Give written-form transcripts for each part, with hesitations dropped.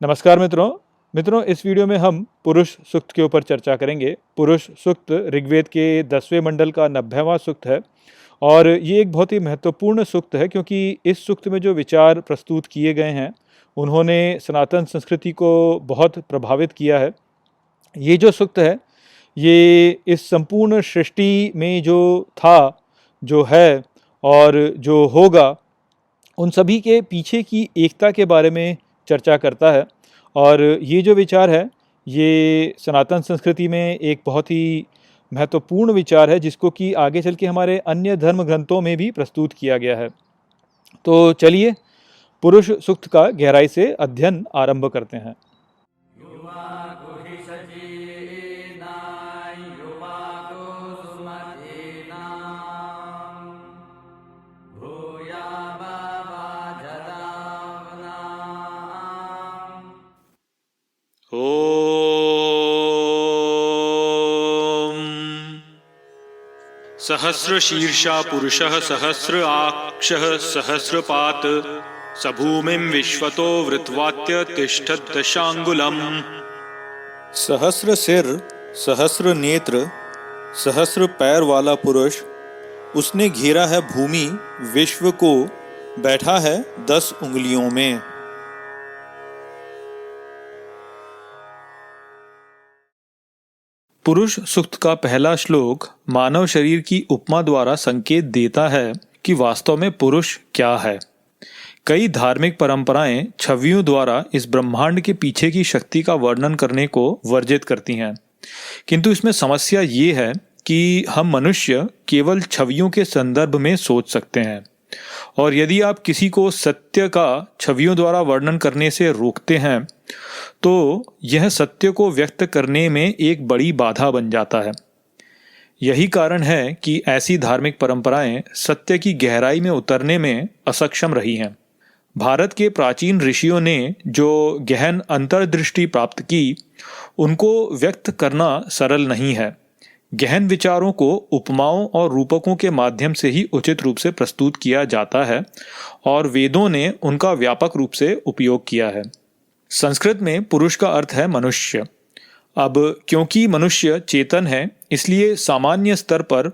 नमस्कार मित्रों इस वीडियो में हम पुरुष सूक्त के ऊपर चर्चा करेंगे। पुरुष सूक्त ऋग्वेद के 10वें मंडल का 90वां सूक्त है और ये एक बहुत ही महत्वपूर्ण सूक्त है क्योंकि इस सूक्त में जो विचार प्रस्तुत किए गए हैं उन्होंने सनातन संस्कृति को बहुत प्रभावित किया है। ये जो सूक्त है ये इस संपूर्ण सृष्टि में जो था, जो है और जो होगा, उन सभी के पीछे की एकता के बारे में चर्चा करता है। और ये जो विचार है ये सनातन संस्कृति में एक बहुत ही महत्वपूर्ण विचार है जिसको कि आगे चल के हमारे अन्य धर्म ग्रंथों में भी प्रस्तुत किया गया है। तो चलिए पुरुष सूक्त का गहराई से अध्ययन आरंभ करते हैं। सहस्रशीर्षा पुरुषः सहस्र आक्षः सहस्रपात् स भूमिं विश्वतो वृत्वात्य तिष्ठत् दशांगुलम्। सहस्र सिर, सहस्र नेत्र, सहस्र पैर वाला पुरुष, उसने घेरा है भूमि विश्व को, बैठा है 10 उंगलियों में। पुरुष सूक्त का पहला श्लोक मानव शरीर की उपमा द्वारा संकेत देता है कि वास्तव में पुरुष क्या है। कई धार्मिक परंपराएं छवियों द्वारा इस ब्रह्मांड के पीछे की शक्ति का वर्णन करने को वर्जित करती हैं, किंतु इसमें समस्या ये है कि हम मनुष्य केवल छवियों के संदर्भ में सोच सकते हैं, और यदि आप किसी को सत्य का छवियों द्वारा वर्णन करने से रोकते हैं तो यह सत्य को व्यक्त करने में एक बड़ी बाधा बन जाता है। यही कारण है कि ऐसी धार्मिक परंपराएं सत्य की गहराई में उतरने में असक्षम रही हैं। भारत के प्राचीन ऋषियों ने जो गहन अंतर्दृष्टि प्राप्त की, उनको व्यक्त करना सरल नहीं है। गहन विचारों को उपमाओं और रूपकों के माध्यम से ही उचित रूप से प्रस्तुत किया जाता है और वेदों ने उनका व्यापक रूप से उपयोग किया है। संस्कृत में पुरुष का अर्थ है मनुष्य। अब क्योंकि मनुष्य चेतन है, इसलिए सामान्य स्तर पर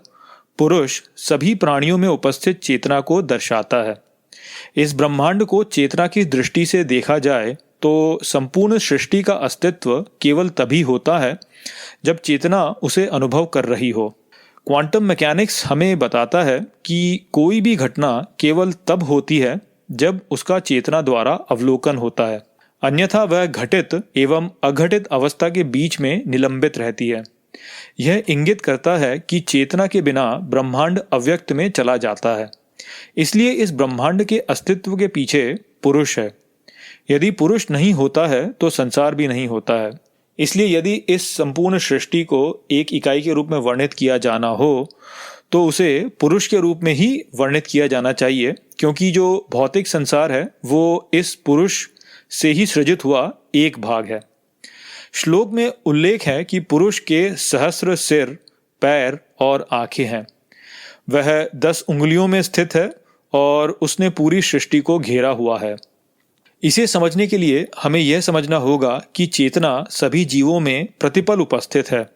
पुरुष सभी प्राणियों में उपस्थित चेतना को दर्शाता है। इस ब्रह्मांड को चेतना की दृष्टि से देखा जाए तो संपूर्ण सृष्टि का अस्तित्व केवल तभी होता है जब चेतना उसे अनुभव कर रही हो। क्वांटम मैकेनिक्स हमें बताता है कि कोई भी घटना केवल तब होती है जब उसका चेतना द्वारा अवलोकन होता है, अन्यथा वह घटित एवं अघटित अवस्था के बीच में निलंबित रहती है। यह इंगित करता है कि चेतना के बिना ब्रह्मांड अव्यक्त में चला जाता है। इसलिए इस ब्रह्मांड के अस्तित्व के पीछे पुरुष है। यदि पुरुष नहीं होता है तो संसार भी नहीं होता है। इसलिए यदि इस संपूर्ण सृष्टि को एक इकाई के रूप में वर्णित किया जाना हो तो उसे पुरुष के रूप में ही वर्णित किया जाना चाहिए, क्योंकि जो भौतिक संसार है वो इस पुरुष से ही सृजित हुआ एक भाग है। श्लोक में उल्लेख है कि पुरुष के सहस्र सिर, पैर और आंखें हैं। वह 10 उंगलियों में स्थित है और उसने पूरी सृष्टि को घेरा हुआ है। इसे समझने के लिए हमें यह समझना होगा कि चेतना सभी जीवों में प्रतिपल उपस्थित है।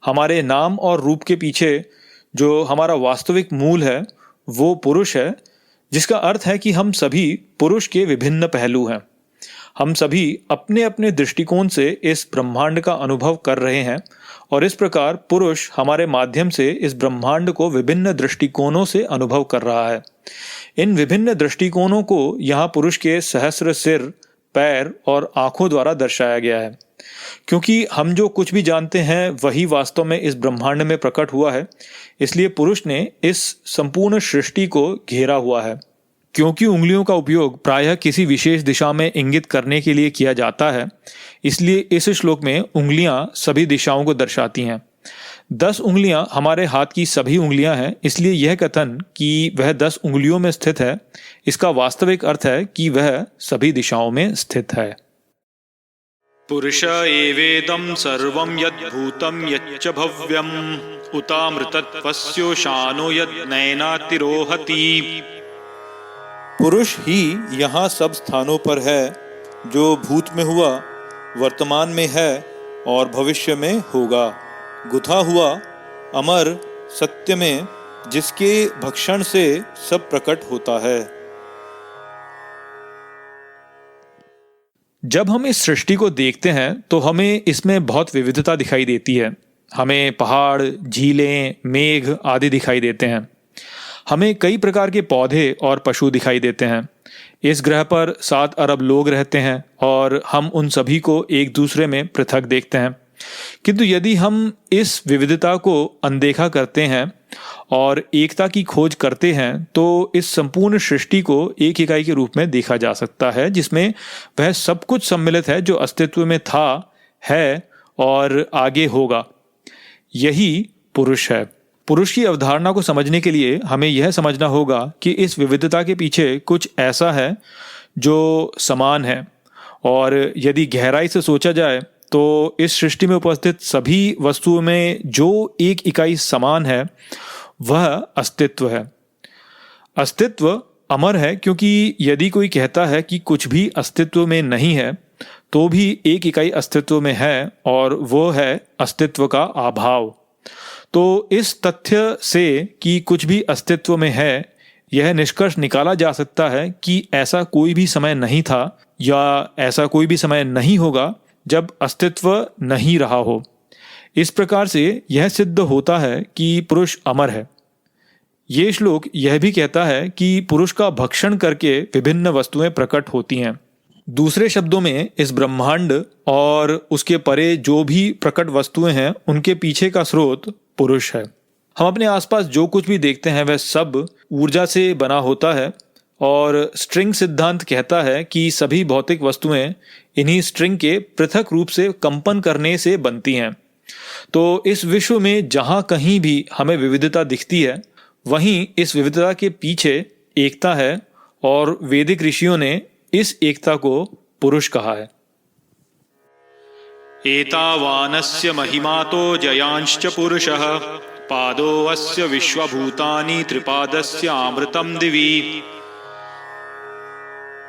हमारे नाम और रूप के पीछे जो हमारा वास्तविक मूल है वो पुरुष है, जिसका अर्थ है कि हम सभी पुरुष के विभिन्न पहलू हैं। हम सभी अपने अपने दृष्टिकोण से इस ब्रह्मांड का अनुभव कर रहे हैं और इस प्रकार पुरुष हमारे माध्यम से इस ब्रह्मांड को विभिन्न दृष्टिकोणों से अनुभव कर रहा है। इन विभिन्न दृष्टिकोणों को यहाँ पुरुष के सहस्र सिर, पैर और आंखों द्वारा दर्शाया गया है। क्योंकि हम जो कुछ भी जानते हैं वही वास्तव में इस ब्रह्मांड में प्रकट हुआ है, इसलिए पुरुष ने इस संपूर्ण सृष्टि को घेरा हुआ है। क्योंकि उंगलियों का उपयोग प्रायः किसी विशेष दिशा में इंगित करने के लिए किया जाता है, इसलिए इस श्लोक में उंगलियां सभी दिशाओं को दर्शाती हैं। 10 उंगलियां हमारे हाथ की सभी उंगलियां हैं, इसलिए यह कथन कि वह 10 उंगलियों में स्थित है, इसका वास्तविक अर्थ है कि वह सभी दिशाओं में स्थित है। पुरुष एवेदं सर्वं यद्भूतं यच्च भव्यम् उतामृतत्वस्योशानो यद्नयनातिरोहति। पुरुष ही यहाँ सब स्थानों पर है जो भूत में हुआ, वर्तमान में है और भविष्य में होगा, गुथा हुआ अमर सत्य में, जिसके भक्षण से सब प्रकट होता है। जब हम इस सृष्टि को देखते हैं तो हमें इसमें बहुत विविधता दिखाई देती है। हमें पहाड़, झीलें, मेघ आदि दिखाई देते हैं। हमें कई प्रकार के पौधे और पशु दिखाई देते हैं। इस ग्रह पर 7 अरब लोग रहते हैं और हम उन सभी को एक दूसरे में पृथक देखते हैं। किंतु यदि हम इस विविधता को अनदेखा करते हैं और एकता की खोज करते हैं तो इस संपूर्ण सृष्टि को एक इकाई के रूप में देखा जा सकता है, जिसमें वह सब कुछ सम्मिलित है जो अस्तित्व में था, है और आगे होगा। यही पुरुष है। पुरुष की अवधारणा को समझने के लिए हमें यह समझना होगा कि इस विविधता के पीछे कुछ ऐसा है जो समान है, और यदि गहराई से सोचा जाए तो इस सृष्टि में उपस्थित सभी वस्तुओं में जो एक इकाई समान है वह अस्तित्व है। अस्तित्व अमर है, क्योंकि यदि कोई कहता है कि कुछ भी अस्तित्व में नहीं है तो भी एक इकाई अस्तित्व में है, और वो है अस्तित्व का अभाव। तो इस तथ्य से कि कुछ भी अस्तित्व में है, यह निष्कर्ष निकाला जा सकता है कि ऐसा कोई भी समय नहीं था या ऐसा कोई भी समय नहीं होगा जब अस्तित्व नहीं रहा हो। इस प्रकार से यह सिद्ध होता है कि पुरुष अमर है। ये श्लोक यह भी कहता है कि पुरुष का भक्षण करके विभिन्न वस्तुएं प्रकट होती हैं। दूसरे शब्दों में इस ब्रह्मांड और उसके परे जो भी प्रकट वस्तुएं हैं उनके पीछे का स्रोत पुरुष है। हम अपने आसपास जो कुछ भी देखते हैं वह सब ऊर्जा से बना होता है, और स्ट्रिंग सिद्धांत कहता है कि सभी भौतिक वस्तुएं इन्हीं स्ट्रिंग के पृथक रूप से कंपन करने से बनती हैं। तो इस विश्व में जहाँ कहीं भी हमें विविधता दिखती है, वहीं इस विविधता के पीछे एकता है, और वैदिक ऋषियों ने इस एकता को पुरुष कहा है। एतावानस्य महिमातो जयांश्च पुरुषः पादो अस्य विश्वभूतानि त्रिपादस्य अमृतम दिवि।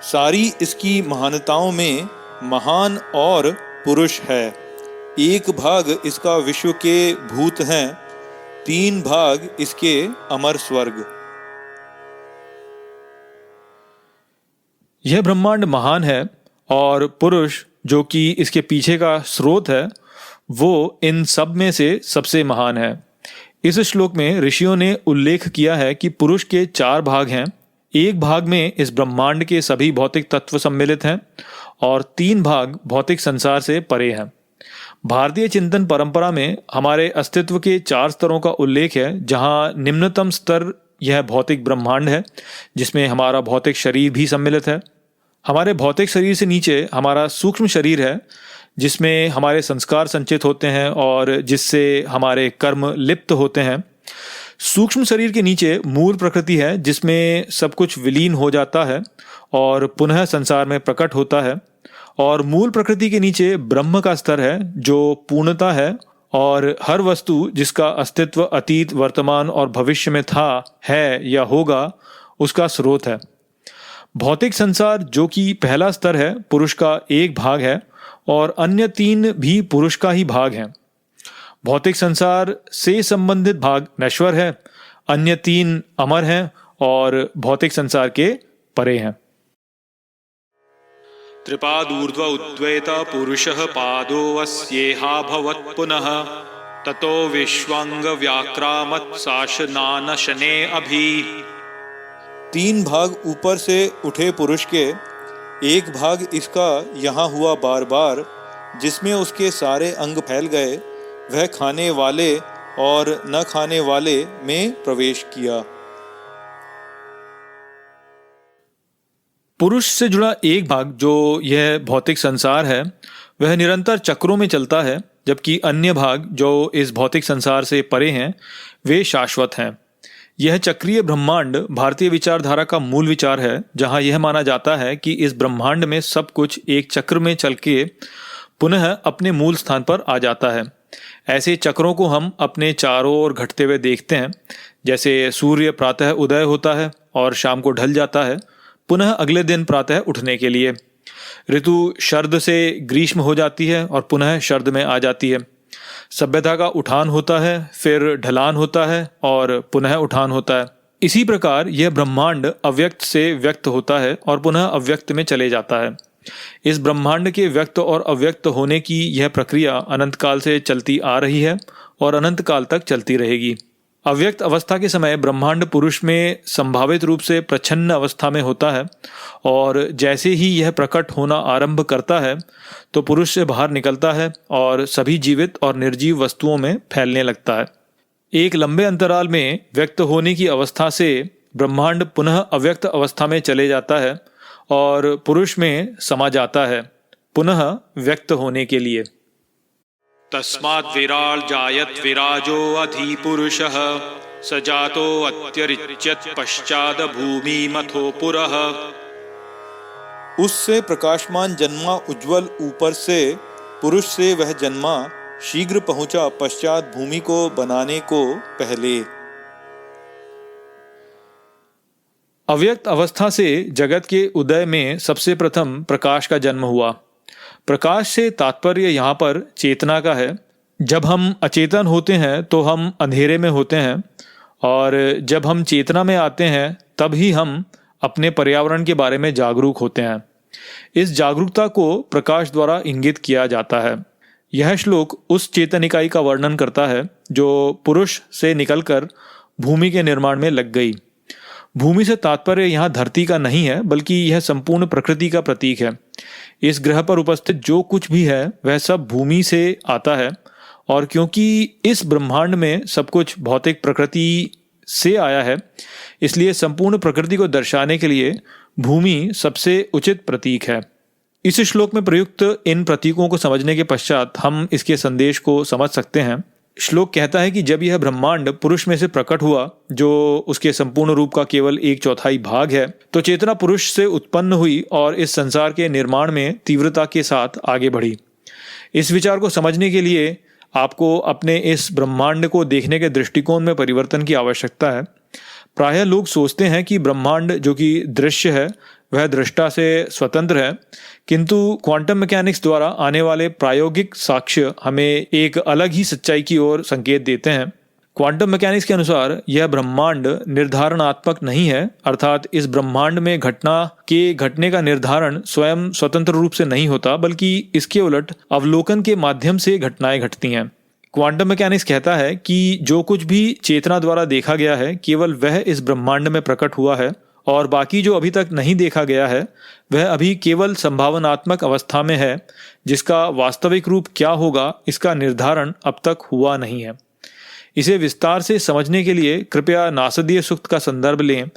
सारी इसकी महानताओं में महान और पुरुष है। एक भाग इसका विश्व के भूत हैं, 3 भाग इसके अमर स्वर्ग। यह ब्रह्मांड महान है, और पुरुष जो कि इसके पीछे का स्रोत है वो इन सब में से सबसे महान है। इस श्लोक में ऋषियों ने उल्लेख किया है कि पुरुष के 4 भाग हैं। एक भाग में इस ब्रह्मांड के सभी भौतिक तत्व सम्मिलित हैं, और 3 भाग भौतिक संसार से परे हैं। भारतीय चिंतन परंपरा में हमारे अस्तित्व के 4 स्तरों का उल्लेख है, जहां निम्नतम स्तर यह भौतिक ब्रह्मांड है, जिसमें हमारा भौतिक शरीर भी सम्मिलित है। हमारे भौतिक शरीर से नीचे हमारा सूक्ष्म शरीर है, जिसमें हमारे संस्कार संचित होते हैं और जिससे हमारे कर्म लिप्त होते हैं। सूक्ष्म शरीर के नीचे मूल प्रकृति है, जिसमें सब कुछ विलीन हो जाता है और पुनः संसार में प्रकट होता है। और मूल प्रकृति के नीचे ब्रह्म का स्तर है, जो पूर्णता है और हर वस्तु जिसका अस्तित्व अतीत, वर्तमान और भविष्य में था, है या होगा, उसका स्रोत है। भौतिक संसार जो कि पहला स्तर है, पुरुष का एक भाग है, और अन्य 3 भी पुरुष का ही भाग हैं। भौतिक संसार से संबंधित भाग नश्वर है, अन्य 3 अमर हैं और भौतिक संसार के परे हैं। त्रिपादूर्ध्व उद्वेत पुरुषः पादो अस्येहा भवत् पुनः ततो विश्वंग व्याक्रामत् शासनान शने अभि। 3 भाग ऊपर से उठे पुरुष के, एक भाग इसका यहाँ हुआ बार बार, जिसमें उसके सारे अंग फैल गए, वह खाने वाले और न खाने वाले में प्रवेश किया। पुरुष से जुड़ा एक भाग जो यह भौतिक संसार है, वह निरंतर चक्रों में चलता है, जबकि अन्य भाग जो इस भौतिक संसार से परे हैं वे शाश्वत हैं। यह चक्रीय ब्रह्मांड भारतीय विचारधारा का मूल विचार है, जहां यह माना जाता है कि इस ब्रह्मांड में सब कुछ एक चक्र में चल के पुनः अपने मूल स्थान पर आ जाता है। ऐसे चक्रों को हम अपने चारों ओर घटते हुए देखते हैं, जैसे सूर्य प्रातः उदय होता है और शाम को ढल जाता है, पुनः अगले दिन प्रातः उठने के लिए। ऋतु शरद से ग्रीष्म हो जाती है और पुनः शरद में आ जाती है। सभ्यता का उठान होता है, फिर ढलान होता है और पुनः उठान होता है। इसी प्रकार यह ब्रह्मांड अव्यक्त से व्यक्त होता है और पुनः अव्यक्त में चले जाता है। इस ब्रह्मांड के व्यक्त और अव्यक्त होने की यह प्रक्रिया अनंत काल से चलती आ रही है और अनंत काल तक चलती रहेगी। अव्यक्त अवस्था के समय ब्रह्मांड पुरुष में संभावित रूप से प्रच्छन्न अवस्था में होता है और जैसे ही यह प्रकट होना आरंभ करता है तो पुरुष से बाहर निकलता है और सभी जीवित और निर्जीव वस्तुओं में फैलने लगता है। एक लंबे अंतराल में व्यक्त होने की अवस्था से ब्रह्मांड पुनः अव्यक्त अवस्था में चले जाता है और पुरुष में समा जाता है पुनः व्यक्त होने के लिए। तस्माद् विराळ जायत विराजो अधिपुरुषः स जातो अत्यरिच्यत पश्चाद भूमि मथो पुरः। उससे प्रकाशमान जन्मा उज्ज्वल ऊपर से, पुरुष से वह जन्मा शीघ्र पहुंचा पश्चात भूमि को बनाने को पहले। अव्यक्त अवस्था से जगत के उदय में सबसे प्रथम प्रकाश का जन्म हुआ। प्रकाश से तात्पर्य यहाँ पर चेतना का है। जब हम अचेतन होते हैं तो हम अंधेरे में होते हैं और जब हम चेतना में आते हैं तब ही हम अपने पर्यावरण के बारे में जागरूक होते हैं। इस जागरूकता को प्रकाश द्वारा इंगित किया जाता है। यह श्लोक उस चेतन इकाई का वर्णन करता है जो पुरुष से निकलकर भूमि के निर्माण में लग गई। भूमि से तात्पर्य यहाँ धरती का नहीं है बल्कि यह संपूर्ण प्रकृति का प्रतीक है। इस ग्रह पर उपस्थित जो कुछ भी है वह सब भूमि से आता है और क्योंकि इस ब्रह्मांड में सब कुछ भौतिक प्रकृति से आया है इसलिए संपूर्ण प्रकृति को दर्शाने के लिए भूमि सबसे उचित प्रतीक है। इस श्लोक में प्रयुक्त इन प्रतीकों को समझने के पश्चात हम इसके संदेश को समझ सकते हैं। श्लोक कहता है कि जब यह ब्रह्मांड पुरुष में से प्रकट हुआ जो उसके संपूर्ण रूप का केवल 1/4 भाग है तो चेतना पुरुष से उत्पन्न हुई और इस संसार के निर्माण में तीव्रता के साथ आगे बढ़ी। इस विचार को समझने के लिए आपको अपने इस ब्रह्मांड को देखने के दृष्टिकोण में परिवर्तन की आवश्यकता है। प्रायः लोग सोचते हैं कि ब्रह्मांड जो कि दृश्य है वह दृष्टा से स्वतंत्र है, किंतु क्वांटम मैकेनिक्स द्वारा आने वाले प्रायोगिक साक्ष्य हमें एक अलग ही सच्चाई की ओर संकेत देते हैं। क्वांटम मैकेनिक्स के अनुसार यह ब्रह्मांड निर्धारणात्मक नहीं है, अर्थात इस ब्रह्मांड में घटना के घटने का निर्धारण स्वयं स्वतंत्र रूप से नहीं होता बल्कि इसके उलट अवलोकन के माध्यम से घटनाएं घटती हैं। क्वांटम मैकेनिक्स कहता है कि जो कुछ भी चेतना द्वारा देखा गया है केवल वह इस ब्रह्मांड में प्रकट हुआ है और बाकी जो अभी तक नहीं देखा गया है वह अभी केवल संभावनात्मक अवस्था में है, जिसका वास्तविक रूप क्या होगा इसका निर्धारण अब तक हुआ नहीं है। इसे विस्तार से समझने के लिए कृपया नासदीय सूक्त का संदर्भ लें,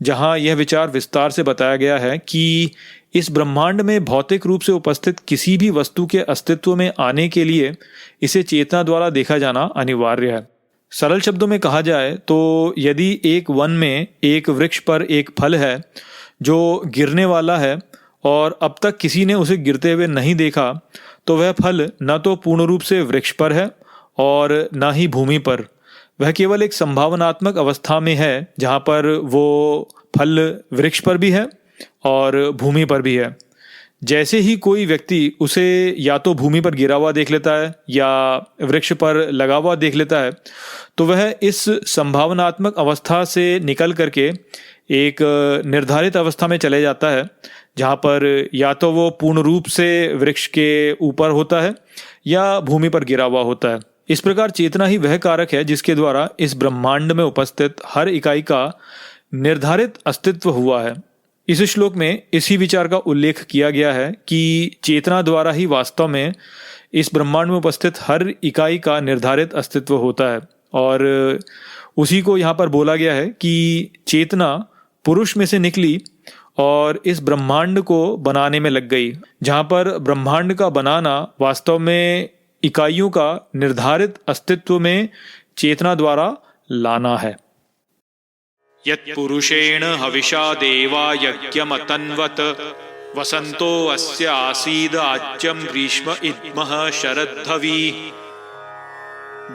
जहां यह विचार विस्तार से बताया गया है कि इस ब्रह्मांड में भौतिक रूप से उपस्थित किसी भी वस्तु के अस्तित्व में आने के लिए इसे चेतना द्वारा देखा जाना अनिवार्य है। सरल शब्दों में कहा जाए तो यदि एक वन में एक वृक्ष पर एक फल है जो गिरने वाला है और अब तक किसी ने उसे गिरते हुए नहीं देखा तो वह फल न तो पूर्ण रूप से वृक्ष पर है और न ही भूमि पर। वह केवल एक संभावनात्मक अवस्था में है जहाँ पर वो फल वृक्ष पर भी है और भूमि पर भी है। जैसे ही कोई व्यक्ति उसे या तो भूमि पर गिरा हुआ देख लेता है या वृक्ष पर लगा हुआ देख लेता है तो वह इस संभावनात्मक अवस्था से निकल करके एक निर्धारित अवस्था में चले जाता है जहाँ पर या तो वो पूर्ण रूप से वृक्ष के ऊपर होता है या भूमि पर गिरा हुआ होता है। इस प्रकार चेतना ही वह कारक है जिसके द्वारा इस ब्रह्मांड में उपस्थित हर इकाई का निर्धारित अस्तित्व हुआ है। इस श्लोक में इसी विचार का उल्लेख किया गया है कि चेतना द्वारा ही वास्तव में इस ब्रह्मांड में उपस्थित हर इकाई का निर्धारित अस्तित्व होता है और उसी को यहाँ पर बोला गया है कि चेतना पुरुष में से निकली और इस ब्रह्मांड को बनाने में लग गई, जहाँ पर ब्रह्मांड का बनाना वास्तव में इकाइयों का निर्धारित अस्तित्व में चेतना द्वारा लाना है। यत्पुरुषेण हविषा देवा यज्ञमतन्वत वसंतो अस्य आसीद आज्यम ग्रीष्म इद्मः शरद्धवी।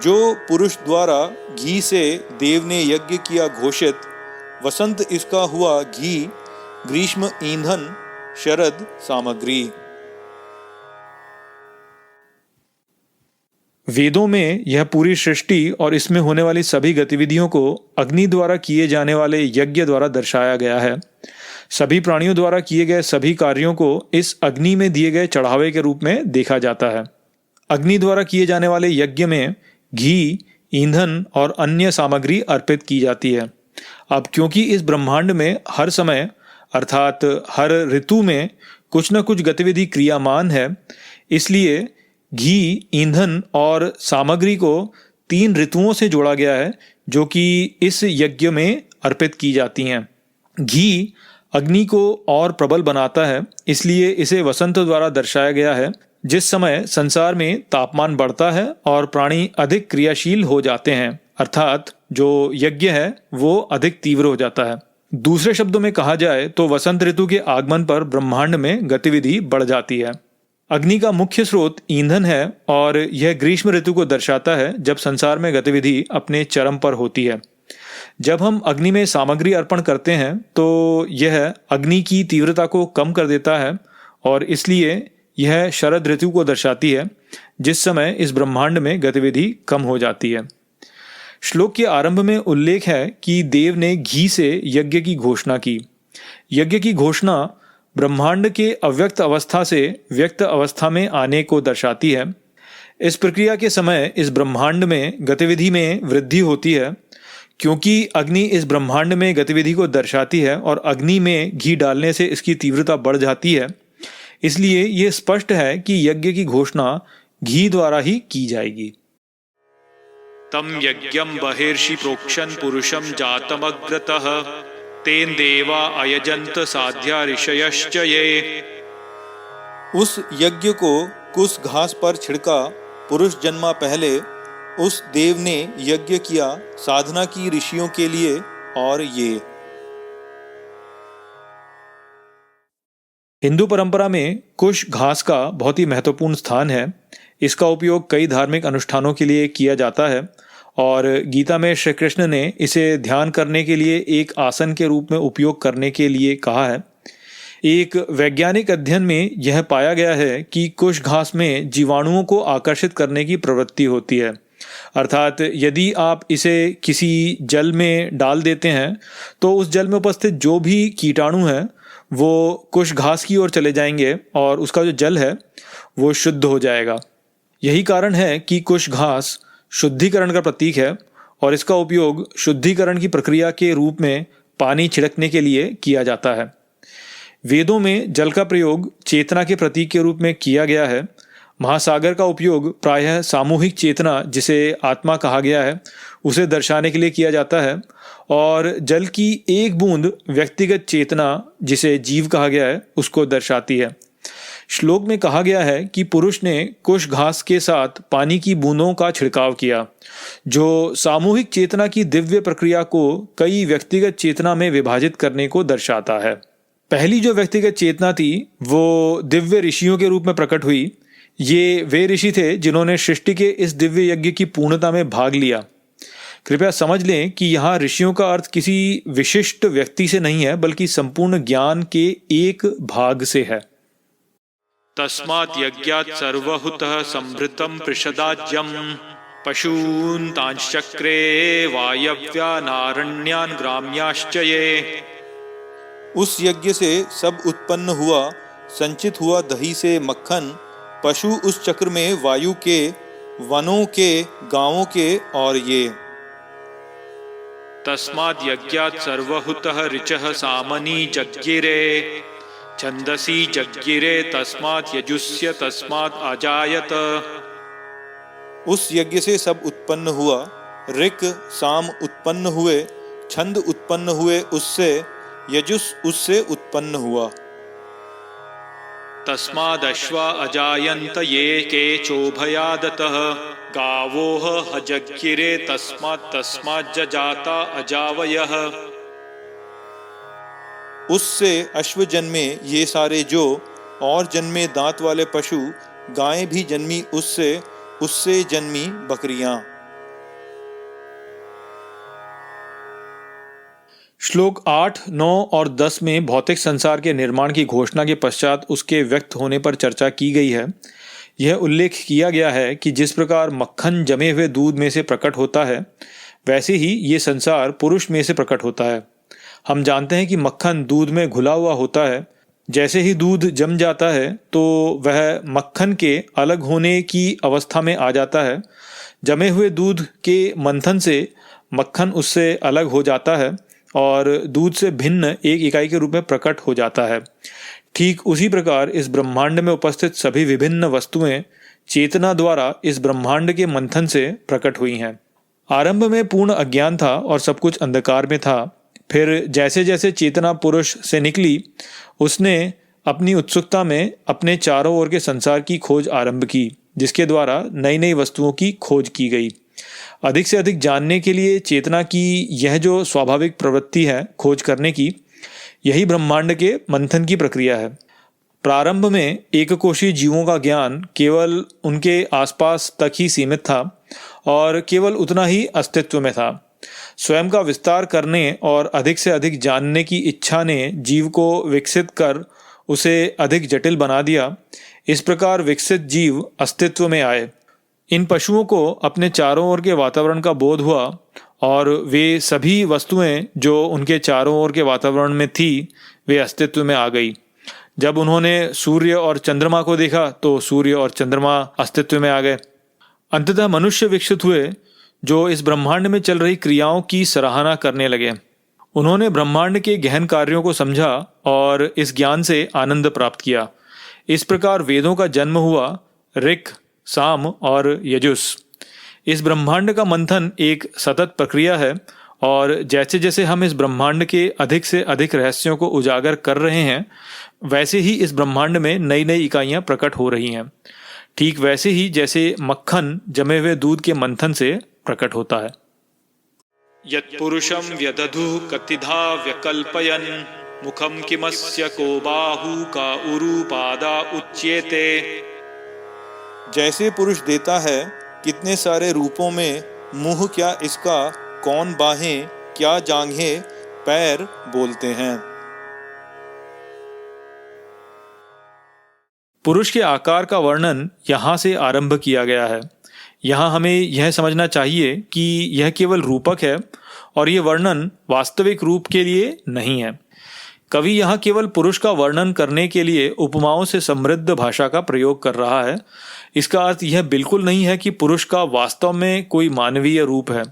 जो पुरुष द्वारा घी से देव ने यज्ञ किया घोषित, वसंत इसका हुआ घी, ग्रीष्म ईंधन, शरद सामग्री। वेदों में यह पूरी सृष्टि और इसमें होने वाली सभी गतिविधियों को अग्नि द्वारा किए जाने वाले यज्ञ द्वारा दर्शाया गया है। सभी प्राणियों द्वारा किए गए सभी कार्यों को इस अग्नि में दिए गए चढ़ावे के रूप में देखा जाता है। अग्नि द्वारा किए जाने वाले यज्ञ में घी, ईंधन और अन्य सामग्री अर्पित की जाती है। अब क्योंकि इस ब्रह्मांड में हर समय अर्थात हर ऋतु में कुछ न कुछ गतिविधि क्रियामान है, इसलिए घी, ईंधन और सामग्री को 3 ऋतुओं से जोड़ा गया है जो कि इस यज्ञ में अर्पित की जाती हैं। घी अग्नि को और प्रबल बनाता है, इसलिए इसे वसंत द्वारा दर्शाया गया है, जिस समय संसार में तापमान बढ़ता है और प्राणी अधिक क्रियाशील हो जाते हैं, अर्थात जो यज्ञ है वो अधिक तीव्र हो जाता है। दूसरे शब्दों में कहा जाए तो वसंत ऋतु के आगमन पर ब्रह्मांड में गतिविधि बढ़ जाती है। अग्नि का मुख्य स्रोत ईंधन है और यह ग्रीष्म ऋतु को दर्शाता है जब संसार में गतिविधि अपने चरम पर होती है। जब हम अग्नि में सामग्री अर्पण करते हैं तो यह अग्नि की तीव्रता को कम कर देता है और इसलिए यह शरद ऋतु को दर्शाती है, जिस समय इस ब्रह्मांड में गतिविधि कम हो जाती है। श्लोक के आरंभ में उल्लेख है कि देव ने घी से यज्ञ की घोषणा की। यज्ञ की घोषणा ब्रह्मांड के अव्यक्त अवस्था से व्यक्त अवस्था में आने को दर्शाती है। इस प्रक्रिया के समय इस ब्रह्मांड में गतिविधि में वृद्धि होती है। क्योंकि अग्नि इस ब्रह्मांड में गतिविधि को दर्शाती है और अग्नि में घी डालने से इसकी तीव्रता बढ़ जाती है, इसलिए ये स्पष्ट है कि यज्ञ की घोषणा घी द्वारा ही की जाएगी। तम यज्ञम बहिर्षि प्रोक्षन पुरुषम जातमग्रतः तेन देवा अयजंत साध्या ऋषयश्च ये। उस यज्ञ को कुश घास पर छिड़का, पुरुष जन्मा पहले उस देव ने यज्ञ किया, साधना की ऋषियों के लिए और ये। हिंदू परंपरा में कुश घास का बहुत ही महत्वपूर्ण स्थान है। इसका उपयोग कई धार्मिक अनुष्ठानों के लिए किया जाता है और गीता में श्री कृष्ण ने इसे ध्यान करने के लिए एक आसन के रूप में उपयोग करने के लिए कहा है। एक वैज्ञानिक अध्ययन में यह पाया गया है कि कुश घास में जीवाणुओं को आकर्षित करने की प्रवृत्ति होती है, अर्थात यदि आप इसे किसी जल में डाल देते हैं तो उस जल में उपस्थित जो भी कीटाणु हैं वो कुश घास की ओर चले जाएंगे और उसका जो जल है वो शुद्ध हो जाएगा। यही कारण है कि कुश घास शुद्धिकरण का प्रतीक है और इसका उपयोग शुद्धिकरण की प्रक्रिया के रूप में पानी छिड़कने के लिए किया जाता है। वेदों में जल का प्रयोग चेतना के प्रतीक के रूप में किया गया है। महासागर का उपयोग प्रायः सामूहिक चेतना, जिसे आत्मा कहा गया है, उसे दर्शाने के लिए किया जाता है और जल की एक बूंद व्यक्तिगत चेतना, जिसे जीव कहा गया है, उसको दर्शाती है। श्लोक में कहा गया है कि पुरुष ने कुश घास के साथ पानी की बूंदों का छिड़काव किया, जो सामूहिक चेतना की दिव्य प्रक्रिया को कई व्यक्तिगत चेतना में विभाजित करने को दर्शाता है। पहली जो व्यक्तिगत चेतना थी वो दिव्य ऋषियों के रूप में प्रकट हुई। ये वे ऋषि थे जिन्होंने सृष्टि के इस दिव्य यज्ञ की पूर्णता में भाग लिया। कृपया समझ लें कि यहाँ ऋषियों का अर्थ किसी विशिष्ट व्यक्ति से नहीं है, बल्कि संपूर्ण ज्ञान के एक भाग से है। तस्मात् यज्ञात् सर्वहुतः संभृतं पृषदाज्यं पशून् तांश्चक्रे वायव्या नारण्यान् ग्राम्याश्च ये। उस यज्ञ से सब उत्पन्न हुआ, संचित हुआ दही से मक्खन, पशु उस चक्र में वायु के, वनों के, गांवों के और ये। तस्माद् यज्ञात् सर्वहुतः ऋचः सामनी जज्ञिरे छन्दसि जज्ञिरे तस्मात् यजुस्य तस्मात् अजायत। उस यज्ञ से सब उत्पन्न हुआ, ऋक साम उत्पन्न हुए, छंद उत्पन्न हुए उससे, यजुस उससे उत्पन्न हुआ। तस्मादश्वा अजायन्त ये के चोभयादतः गावोह हजज्ञिरे तस्माज्जजाता अजावयः। उससे अश्व जन्मे ये सारे जो, और जन्मे दांत वाले पशु, गायें भी जन्मी उससे जन्मी बकरियां। श्लोक 8, 9 और 10 में भौतिक संसार के निर्माण की घोषणा के पश्चात उसके व्यक्त होने पर चर्चा की गई है। यह उल्लेख किया गया है कि जिस प्रकार मक्खन जमे हुए दूध में से प्रकट होता है, वैसे ही ये संसार पुरुष में से प्रकट होता है। हम जानते हैं कि मक्खन दूध में घुला हुआ होता है। जैसे ही दूध जम जाता है तो वह मक्खन के अलग होने की अवस्था में आ जाता है। जमे हुए दूध के मंथन से मक्खन उससे अलग हो जाता है और दूध से भिन्न एक इकाई के रूप में प्रकट हो जाता है। ठीक उसी प्रकार इस ब्रह्मांड में उपस्थित सभी विभिन्न वस्तुएं चेतना द्वारा इस ब्रह्मांड के मंथन से प्रकट हुई हैं। आरंभ में पूर्ण अज्ञान था और सब कुछ अंधकार में था। फिर जैसे जैसे चेतना पुरुष से निकली, उसने अपनी उत्सुकता में अपने चारों ओर के संसार की खोज आरंभ की, जिसके द्वारा नई नई वस्तुओं की खोज की गई। अधिक से अधिक जानने के लिए चेतना की यह जो स्वाभाविक प्रवृत्ति है खोज करने की, यही ब्रह्मांड के मंथन की प्रक्रिया है। प्रारंभ में एककोषीय जीवों का ज्ञान केवल उनके आसपास तक ही सीमित था और केवल उतना ही अस्तित्व में था। स्वयं का विस्तार करने और अधिक से अधिक जानने की इच्छा ने जीव को विकसित कर उसे अधिक जटिल बना दिया। इस प्रकार विकसित जीव अस्तित्व में आए। इन पशुओं को अपने चारों ओर के वातावरण का बोध हुआ और वे सभी वस्तुएं जो उनके चारों ओर के वातावरण में थी, वे अस्तित्व में आ गई। जब उन्होंने सूर्य और चंद्रमा को देखा तो सूर्य और चंद्रमा अस्तित्व में आ गए। अंततः मनुष्य विकसित हुए जो इस ब्रह्मांड में चल रही क्रियाओं की सराहना करने लगे। उन्होंने ब्रह्मांड के गहन कार्यों को समझा और इस ज्ञान से आनंद प्राप्त किया। इस प्रकार वेदों का जन्म हुआ, ऋक्, साम और यजुस। इस ब्रह्मांड का मंथन एक सतत प्रक्रिया है और जैसे जैसे हम इस ब्रह्मांड के अधिक से अधिक रहस्यों को उजागर कर रहे हैं, वैसे ही इस ब्रह्मांड में नई नई इकाइयां प्रकट हो रही हैं। ठीक वैसे ही जैसे मक्खन जमे हुए दूध के मंथन से प्रकट होता है। यत्पुरुषं व्यदधुः कतिधा व्यकल्पयन् मुखं किमस्य को बाहु का उरु पादा उच्येते। जैसे पुरुष देता है कितने सारे रूपों में, मुंह क्या इसका, कौन बाहें, क्या जांघें, पैर बोलते हैं। पुरुष के आकार का वर्णन यहाँ से आरंभ किया गया है। यहाँ हमें यह समझना चाहिए कि यह केवल रूपक है और ये वर्णन वास्तविक रूप के लिए नहीं है। कवि यहाँ केवल पुरुष का वर्णन करने के लिए उपमाओं से समृद्ध भाषा का प्रयोग कर रहा है। इसका अर्थ यह बिल्कुल नहीं है कि पुरुष का वास्तव में कोई मानवीय रूप है।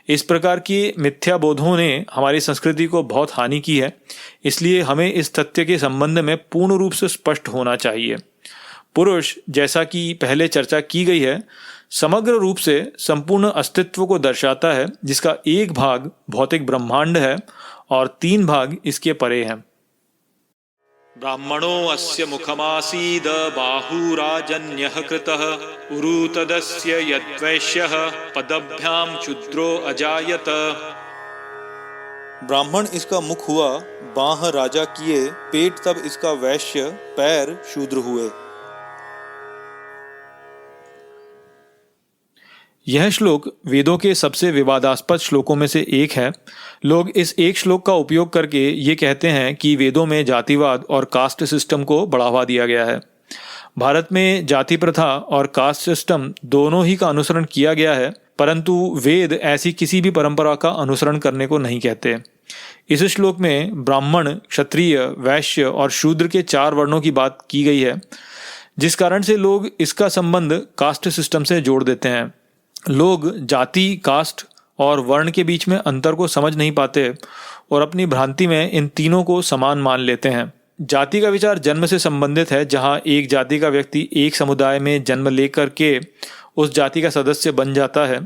इस प्रकार की मिथ्या बोधों ने हमारी संस्कृति को बहुत हानि की है। इसलिए हमें इस तथ्य के संबंध में पूर्ण रूप से स्पष्ट होना चाहिए। पुरुष, जैसा कि पहले चर्चा की गई है, समग्र रूप से संपूर्ण अस्तित्व को दर्शाता है, जिसका एक भाग भौतिक ब्रह्मांड है और 3 भाग इसके परे हैं। ब्राह्मणो अस्य मुखमासीद बाहुराजन्यः कृतः उरु तदस्य यद्वैश्यः पदभ्याम क्षुद्रो अजायत। ब्राह्मण इसका मुख हुआ, बाह राजा किए, पेट तब इसका वैश्य, पैर शूद्र हुए। यह श्लोक वेदों के सबसे विवादास्पद श्लोकों में से एक है। लोग इस एक श्लोक का उपयोग करके ये कहते हैं कि वेदों में जातिवाद और कास्ट सिस्टम को बढ़ावा दिया गया है। भारत में जाति प्रथा और कास्ट सिस्टम दोनों ही का अनुसरण किया गया है, परंतु वेद ऐसी किसी भी परंपरा का अनुसरण करने को नहीं कहते। इस श्लोक में ब्राह्मण, क्षत्रिय, वैश्य और शूद्र के 4 वर्णों की बात की गई है, जिस कारण से लोग इसका संबंध कास्ट सिस्टम से जोड़ देते हैं। लोग जाति, कास्ट और वर्ण के बीच में अंतर को समझ नहीं पाते और अपनी भ्रांति में इन तीनों को समान मान लेते हैं। जाति का विचार जन्म से संबंधित है, जहां एक जाति का व्यक्ति एक समुदाय में जन्म लेकर के उस जाति का सदस्य बन जाता है।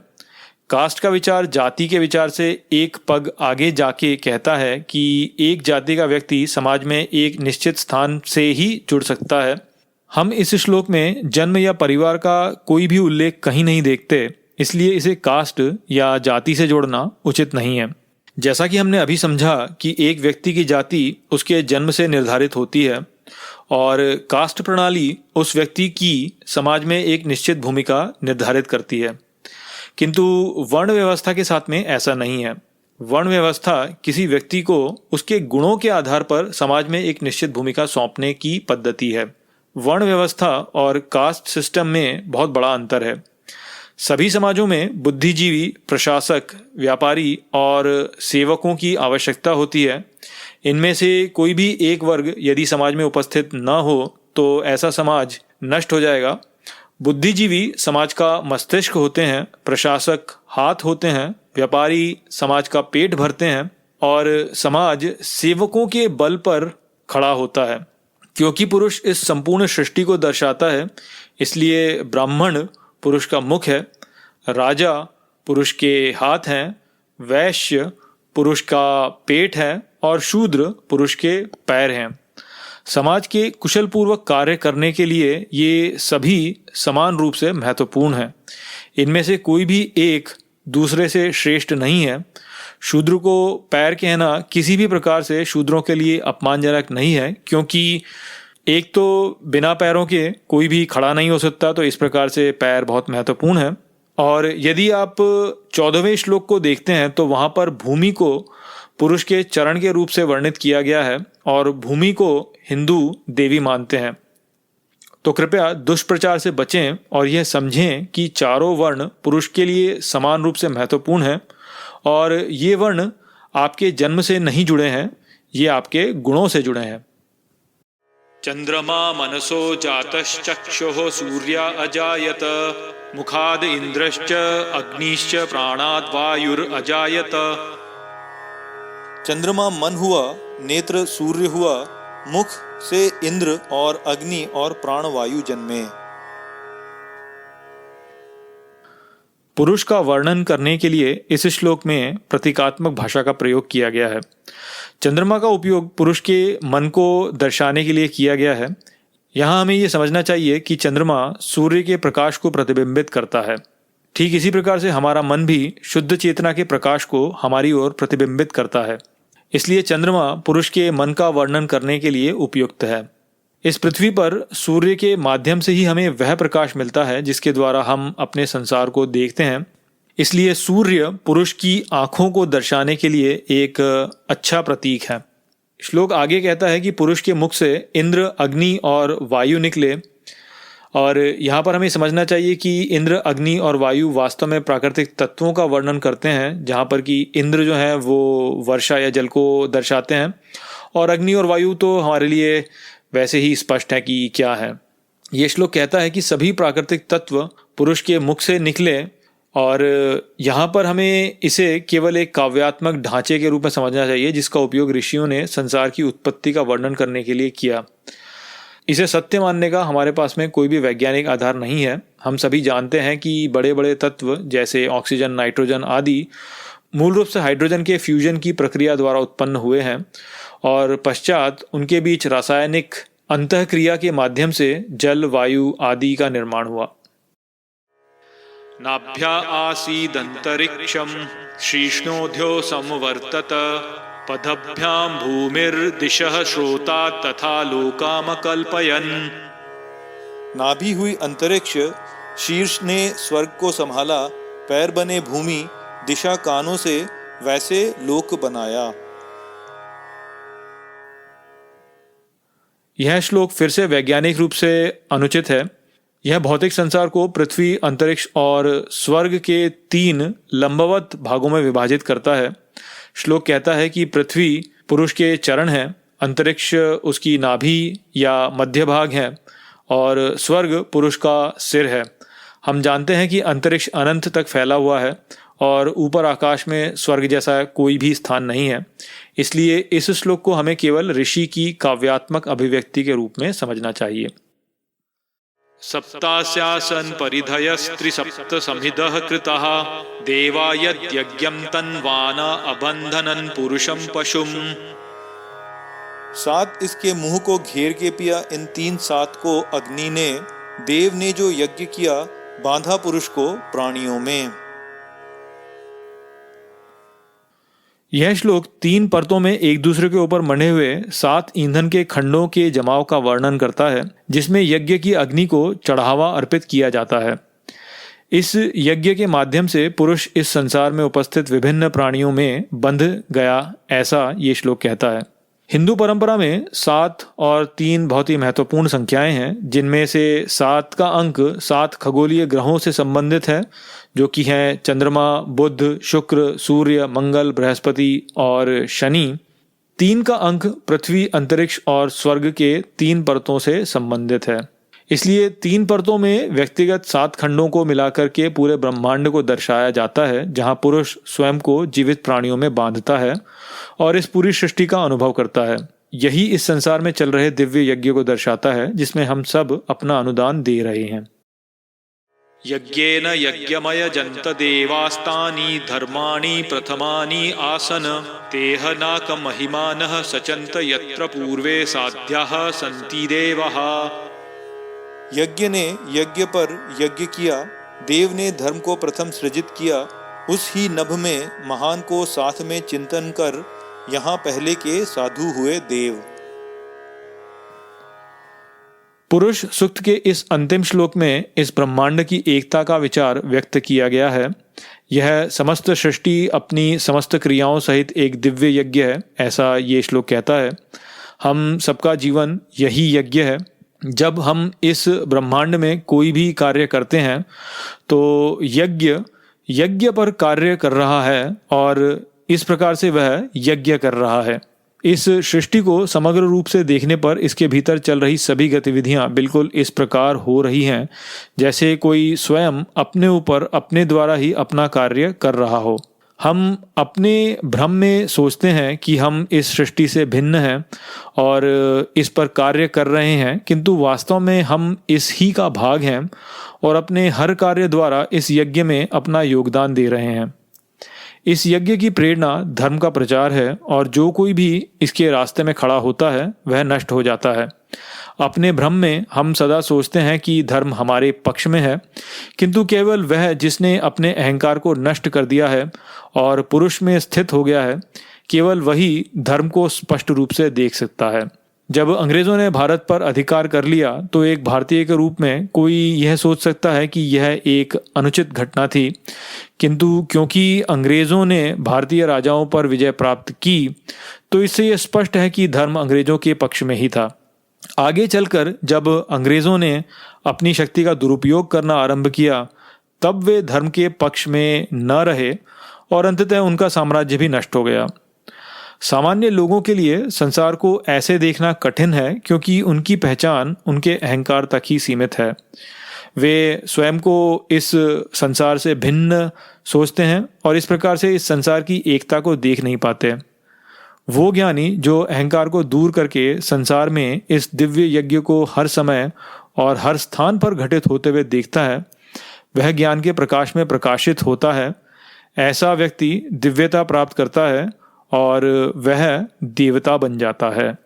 कास्ट का विचार जाति के विचार से एक पग आगे जाके कहता है कि एक जाति का व्यक्ति समाज में एक निश्चित स्थान से ही जुड़ सकता है। हम इस श्लोक में जन्म या परिवार का कोई भी उल्लेख कहीं नहीं देखते, इसलिए इसे कास्ट या जाति से जोड़ना उचित नहीं है। जैसा कि हमने अभी समझा कि एक व्यक्ति की जाति उसके जन्म से निर्धारित होती है और कास्ट प्रणाली उस व्यक्ति की समाज में एक निश्चित भूमिका निर्धारित करती है, किंतु वर्ण व्यवस्था के साथ में ऐसा नहीं है। वर्ण व्यवस्था किसी व्यक्ति को उसके गुणों के आधार पर समाज में एक निश्चित भूमिका सौंपने की पद्धति है। वर्ण व्यवस्था और कास्ट सिस्टम में बहुत बड़ा अंतर है। सभी समाजों में बुद्धिजीवी, प्रशासक, व्यापारी और सेवकों की आवश्यकता होती है। इनमें से कोई भी एक वर्ग यदि समाज में उपस्थित न हो तो ऐसा समाज नष्ट हो जाएगा। बुद्धिजीवी समाज का मस्तिष्क होते हैं, प्रशासक हाथ होते हैं, व्यापारी समाज का पेट भरते हैं और समाज सेवकों के बल पर खड़ा होता है। क्योंकि पुरुष इस संपूर्ण सृष्टि को दर्शाता है, इसलिए ब्राह्मण पुरुष का मुख है, राजा पुरुष के हाथ हैं, वैश्य पुरुष का पेट है और शूद्र पुरुष के पैर हैं। समाज के कुशल पूर्वक कार्य करने के लिए ये सभी समान रूप से महत्वपूर्ण हैं। इनमें से कोई भी एक दूसरे से श्रेष्ठ नहीं है। शूद्र को पैर कहना किसी भी प्रकार से शूद्रों के लिए अपमानजनक नहीं है, क्योंकि एक तो बिना पैरों के कोई भी खड़ा नहीं हो सकता, तो इस प्रकार से पैर बहुत महत्वपूर्ण है। और यदि आप 14वें श्लोक को देखते हैं तो वहाँ पर भूमि को पुरुष के चरण के रूप से वर्णित किया गया है और भूमि को हिंदू देवी मानते हैं। तो कृपया दुष्प्रचार से बचें और यह समझें कि चारों वर्ण पुरुष के लिए समान रूप से महत्वपूर्ण हैं और ये वर्ण आपके जन्म से नहीं जुड़े हैं, ये आपके गुणों से जुड़े हैं। चंद्रमा मनसो जातश्चक्षुः सूर्य अजायत मुखाद इंद्रश्च अग्निश्च प्राणाद वायुरजायत। चंद्रमा मन हुआ, नेत्र सूर्य हुआ, मुख से इंद्र और अग्नि और प्राणवायु जन्मे। पुरुष का वर्णन करने के लिए इस श्लोक में प्रतीकात्मक भाषा का प्रयोग किया गया है। चंद्रमा का उपयोग पुरुष के मन को दर्शाने के लिए किया गया है। यहाँ हमें ये समझना चाहिए कि चंद्रमा सूर्य के प्रकाश को प्रतिबिंबित करता है। ठीक इसी प्रकार से हमारा मन भी शुद्ध चेतना के प्रकाश को हमारी ओर प्रतिबिंबित करता है। इसलिए चंद्रमा पुरुष के मन का वर्णन करने के लिए उपयुक्त है। इस पृथ्वी पर सूर्य के माध्यम से ही हमें वह प्रकाश मिलता है जिसके द्वारा हम अपने संसार को देखते हैं। इसलिए सूर्य पुरुष की आँखों को दर्शाने के लिए एक अच्छा प्रतीक है। श्लोक आगे कहता है कि पुरुष के मुख से इंद्र, अग्नि और वायु निकले। और यहाँ पर हमें समझना चाहिए कि इंद्र, अग्नि और वायु वास्तव में प्राकृतिक तत्वों का वर्णन करते हैं, जहाँ पर कि इंद्र जो है वो वर्षा या जल को दर्शाते हैं और अग्नि और वायु तो हमारे लिए वैसे ही स्पष्ट है कि क्या है। ये श्लोक कहता है कि सभी प्राकृतिक तत्व पुरुष के मुख से निकले और यहाँ पर हमें इसे केवल एक काव्यात्मक ढांचे के रूप में समझना चाहिए जिसका उपयोग ऋषियों ने संसार की उत्पत्ति का वर्णन करने के लिए किया। इसे सत्य मानने का हमारे पास में कोई भी वैज्ञानिक आधार नहीं है। हम सभी जानते हैं कि बड़े बड़े तत्व जैसे ऑक्सीजन, नाइट्रोजन आदि मूल रूप से हाइड्रोजन के फ्यूजन की प्रक्रिया द्वारा उत्पन्न हुए हैं और पश्चात उनके बीच रासायनिक अंतःक्रिया के माध्यम से जल, वायु आदि का निर्माण हुआ। नाभ्या आसीदंतरिक्षम श्रीष्णोध्यो संवर्तत पदभ्यां भूमिर्दिशः श्रोता तथा लोकामकल्पयन्। नाभि हुई अंतरिक्ष, शीर्ष ने स्वर्ग को संभाला, पैर बने भूमि, दिशा कानों से वैसे लोक बनाया। यह श्लोक फिर से वैज्ञानिक रूप से अनुचित है। यह भौतिक संसार को पृथ्वी, अंतरिक्ष और स्वर्ग के 3 लंबवत भागों में विभाजित करता है। श्लोक कहता है कि पृथ्वी पुरुष के चरण है, अंतरिक्ष उसकी नाभि या मध्य भाग है और स्वर्ग पुरुष का सिर है। हम जानते हैं कि अंतरिक्ष अनंत तक फैला हुआ है और ऊपर आकाश में स्वर्ग जैसा कोई भी स्थान नहीं है। इसलिए इस श्लोक को हमें केवल ऋषि की काव्यात्मक अभिव्यक्ति के रूप में समझना चाहिए। सप्तास्यासन परिधयस्त्रिसप्त समिदः कृतः देवा यज्ञं तन्वाना अबंधनन् पुरुषं पशुम्। 7 इसके मुंह को घेर के पिया इन 3/7 को अग्नि ने, देव ने जो यज्ञ किया बांधा पुरुष को प्राणियों में। यह श्लोक 3 परतों में एक दूसरे के ऊपर मढ़े हुए 7 ईंधन के खंडों के जमाव का वर्णन करता है, जिसमें यज्ञ की अग्नि को चढ़ावा अर्पित किया जाता है। इस यज्ञ के माध्यम से पुरुष इस संसार में उपस्थित विभिन्न प्राणियों में बंध गया, ऐसा ये श्लोक कहता है। हिंदू परंपरा में 7 और 3 बहुत ही महत्वपूर्ण संख्याएं हैं, जिनमें से 7 का अंक 7 खगोलीय ग्रहों से संबंधित है, जो कि हैं चंद्रमा, बुध, शुक्र, सूर्य, मंगल, बृहस्पति और शनि। 3 का अंक पृथ्वी, अंतरिक्ष और स्वर्ग के 3 परतों से संबंधित है। इसलिए 3 परतों में व्यक्तिगत 7 खंडों को मिलाकर के पूरे ब्रह्मांड को दर्शाया जाता है, जहां पुरुष स्वयं को जीवित प्राणियों में बांधता है और इस पूरी सृष्टि का अनुभव करता है। यही इस संसार में चल रहे दिव्य यज्ञ को दर्शाता है, जिसमें हम सब अपना अनुदान दे रहे हैं। यज्ञेन यज्ञमय जंत देवास्तानि धर्माणि प्रथमानि आसन तेह नाक महिमानः सचंत यत्र पूर्वे साध्याः सन्ति देवः। यज्ञ ने यज्ञ पर यज्ञ किया, देव ने धर्म को प्रथम सृजित किया, उस ही नभ में महान को साथ में चिंतन कर यहाँ पहले के साधु हुए देव। पुरुष सूक्त के इस अंतिम श्लोक में इस ब्रह्मांड की एकता का विचार व्यक्त किया गया है। यह समस्त सृष्टि अपनी समस्त क्रियाओं सहित एक दिव्य यज्ञ है, ऐसा ये श्लोक कहता है। हम सबका जीवन यही यज्ञ है। जब हम इस ब्रह्मांड में कोई भी कार्य करते हैं तो यज्ञ पर कार्य कर रहा है और इस प्रकार से वह यज्ञ कर रहा है। इस सृष्टि को समग्र रूप से देखने पर इसके भीतर चल रही सभी गतिविधियां बिल्कुल इस प्रकार हो रही हैं जैसे कोई स्वयं अपने ऊपर अपने द्वारा ही अपना कार्य कर रहा हो। हम अपने भ्रम में सोचते हैं कि हम इस सृष्टि से भिन्न हैं और इस पर कार्य कर रहे हैं, किंतु वास्तव में हम इस ही का भाग हैं और अपने हर कार्य द्वारा इस यज्ञ में अपना योगदान दे रहे हैं। इस यज्ञ की प्रेरणा धर्म का प्रचार है और जो कोई भी इसके रास्ते में खड़ा होता है वह नष्ट हो जाता है। अपने भ्रम में हम सदा सोचते हैं कि धर्म हमारे पक्ष में है, किंतु केवल वह जिसने अपने अहंकार को नष्ट कर दिया है और पुरुष में स्थित हो गया है, केवल वही धर्म को स्पष्ट रूप से देख सकता है। जब अंग्रेजों ने भारत पर अधिकार कर लिया तो एक भारतीय के रूप में कोई यह सोच सकता है कि यह एक अनुचित घटना थी, किंतु क्योंकि अंग्रेजों ने भारतीय राजाओं पर विजय प्राप्त की तो इससे यह स्पष्ट है कि धर्म अंग्रेजों के पक्ष में ही था। आगे चलकर जब अंग्रेजों ने अपनी शक्ति का दुरुपयोग करना आरंभ किया तब वे धर्म के पक्ष में न रहे और अंततः उनका साम्राज्य भी नष्ट हो गया। सामान्य लोगों के लिए संसार को ऐसे देखना कठिन है क्योंकि उनकी पहचान उनके अहंकार तक ही सीमित है। वे स्वयं को इस संसार से भिन्न सोचते हैं और इस प्रकार से इस संसार की एकता को देख नहीं पाते। वो ज्ञानी जो अहंकार को दूर करके संसार में इस दिव्य यज्ञ को हर समय और हर स्थान पर घटित होते हुए देखता है, वह ज्ञान के प्रकाश में प्रकाशित होता है। ऐसा व्यक्ति दिव्यता प्राप्त करता है और वह देवता बन जाता है।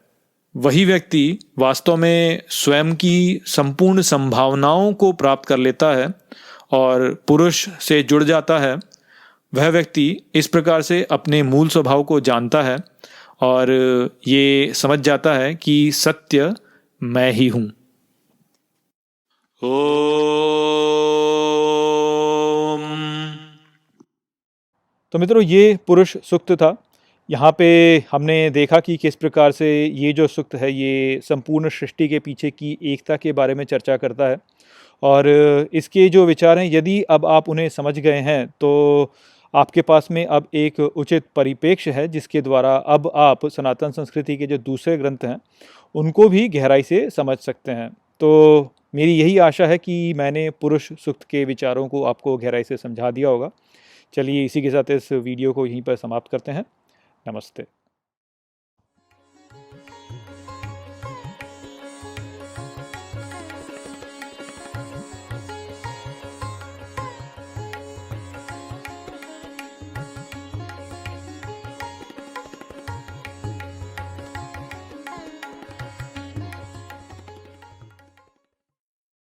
वही व्यक्ति वास्तव में स्वयं की संपूर्ण संभावनाओं को प्राप्त कर लेता है और पुरुष से जुड़ जाता है। वह व्यक्ति इस प्रकार से अपने मूल स्वभाव को जानता है और ये समझ जाता है कि सत्य मैं ही हूँ। ओम। तो मित्रों, ये पुरुष सूक्त था। यहाँ पे हमने देखा कि किस प्रकार से ये जो सूक्त है ये संपूर्ण सृष्टि के पीछे की एकता के बारे में चर्चा करता है और इसके जो विचार हैं, यदि अब आप उन्हें समझ गए हैं तो आपके पास में अब एक उचित परिप्रेक्ष्य है जिसके द्वारा अब आप सनातन संस्कृति के जो दूसरे ग्रंथ हैं उनको भी गहराई से समझ सकते हैं। तो मेरी यही आशा है कि मैंने पुरुष सूक्त के विचारों को आपको गहराई से समझा दिया होगा। चलिए इसी के साथ इस वीडियो को यहीं पर समाप्त करते हैं। नमस्ते।